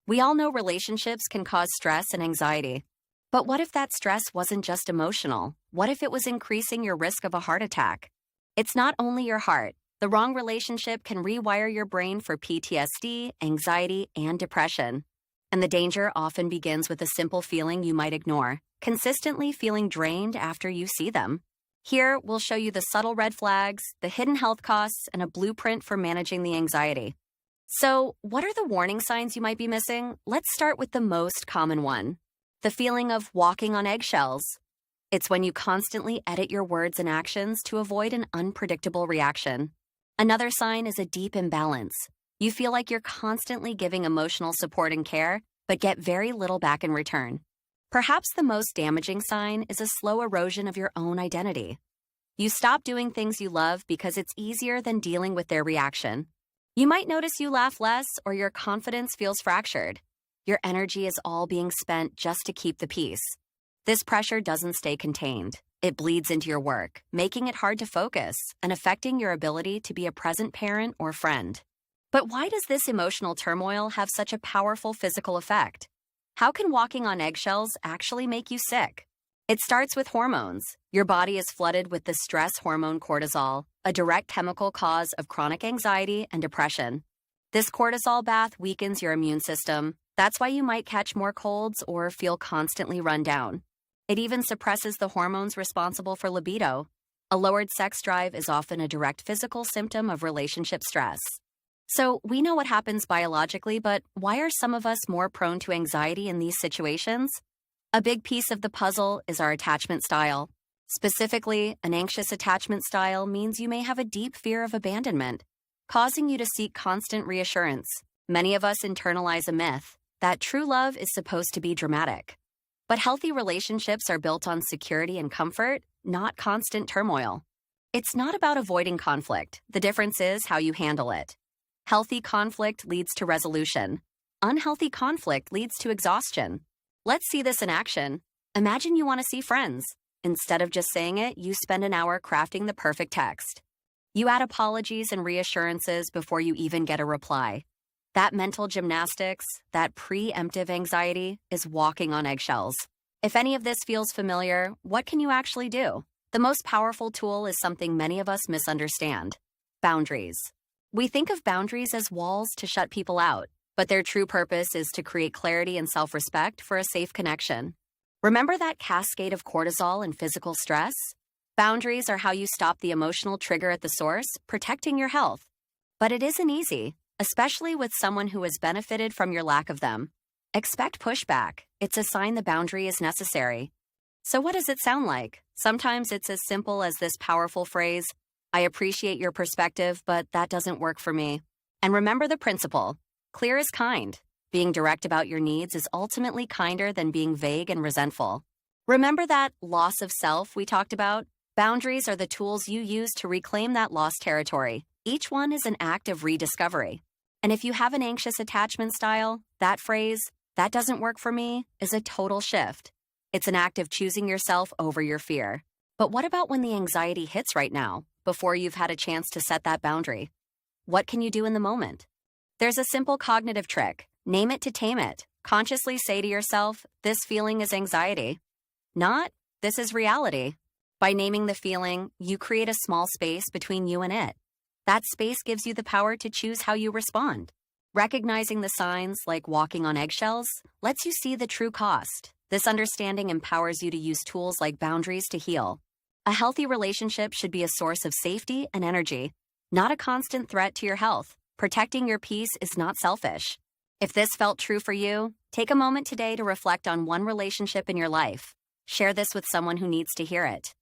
We all know relationships can cause stress and anxiety. But what if that stress wasn't just emotional? What if it was increasing your risk of a heart attack? It's not only your heart. The wrong relationship can rewire your brain for PTSD, anxiety, and depression. And the danger often begins with a simple feeling you might ignore, consistently feeling drained after you see them. Here, we'll show you the subtle red flags, the hidden health costs, and a blueprint for managing the anxiety. So, what are the warning signs you might be missing? Let's start with the most common one. The feeling of walking on eggshells. It's when you constantly edit your words and actions to avoid an unpredictable reaction. Another sign is a deep imbalance. You feel like you're constantly giving emotional support and care, but get very little back in return. Perhaps the most damaging sign is a slow erosion of your own identity. You stop doing things you love because it's easier than dealing with their reaction. You might notice you laugh less or your confidence feels fractured. Your energy is all being spent just to keep the peace. This pressure doesn't stay contained. It bleeds into your work, making it hard to focus and affecting your ability to be a present parent or friend. But why does this emotional turmoil have such a powerful physical effect? How can walking on eggshells actually make you sick? It starts with hormones. Your body is flooded with the stress hormone cortisol, a direct chemical cause of chronic anxiety and depression. This cortisol bath weakens your immune system. That's why you might catch more colds or feel constantly run down. It even suppresses the hormones responsible for libido. A lowered sex drive is often a direct physical symptom of relationship stress. So we know what happens biologically, but why are some of us more prone to anxiety in these situations? A big piece of the puzzle is our attachment style. Specifically, an anxious attachment style means you may have a deep fear of abandonment, causing you to seek constant reassurance. Many of us internalize a myth that true love is supposed to be dramatic. But healthy relationships are built on security and comfort, not constant turmoil. It's not about avoiding conflict. The difference is how you handle it. Healthy conflict leads to resolution. Unhealthy conflict leads to exhaustion. Let's see this in action. Imagine you want to see friends. Instead of just saying it, you spend an hour crafting the perfect text. You add apologies and reassurances before you even get a reply. That mental gymnastics, that preemptive anxiety, is walking on eggshells. If any of this feels familiar, what can you actually do? The most powerful tool is something many of us misunderstand: boundaries. We think of boundaries as walls to shut people out, but their true purpose is to create clarity and self-respect for a safe connection. Remember that cascade of cortisol and physical stress? Boundaries are how you stop the emotional trigger at the source, protecting your health. But it isn't easy, especially with someone who has benefited from your lack of them. Expect pushback. It's a sign the boundary is necessary. So what does it sound like? Sometimes it's as simple as this powerful phrase, "I appreciate your perspective, but that doesn't work for me." And remember the principle: clear is kind. Being direct about your needs is ultimately kinder than being vague and resentful. Remember that loss of self we talked about? Boundaries are the tools you use to reclaim that lost territory. Each one is an act of rediscovery. And if you have an anxious attachment style, that phrase, "that doesn't work for me," is a total shift. It's an act of choosing yourself over your fear. But what about when the anxiety hits right now, before you've had a chance to set that boundary? What can you do in the moment? There's a simple cognitive trick. Name it to tame it. Consciously say to yourself, "This feeling is anxiety." Not, "This is reality." By naming the feeling, you create a small space between you and it. That space gives you the power to choose how you respond. Recognizing the signs, like walking on eggshells, lets you see the true cost. This understanding empowers you to use tools like boundaries to heal. A healthy relationship should be a source of safety and energy, not a constant threat to your health. Protecting your peace is not selfish. If this felt true for you, take a moment today to reflect on one relationship in your life. Share this with someone who needs to hear it.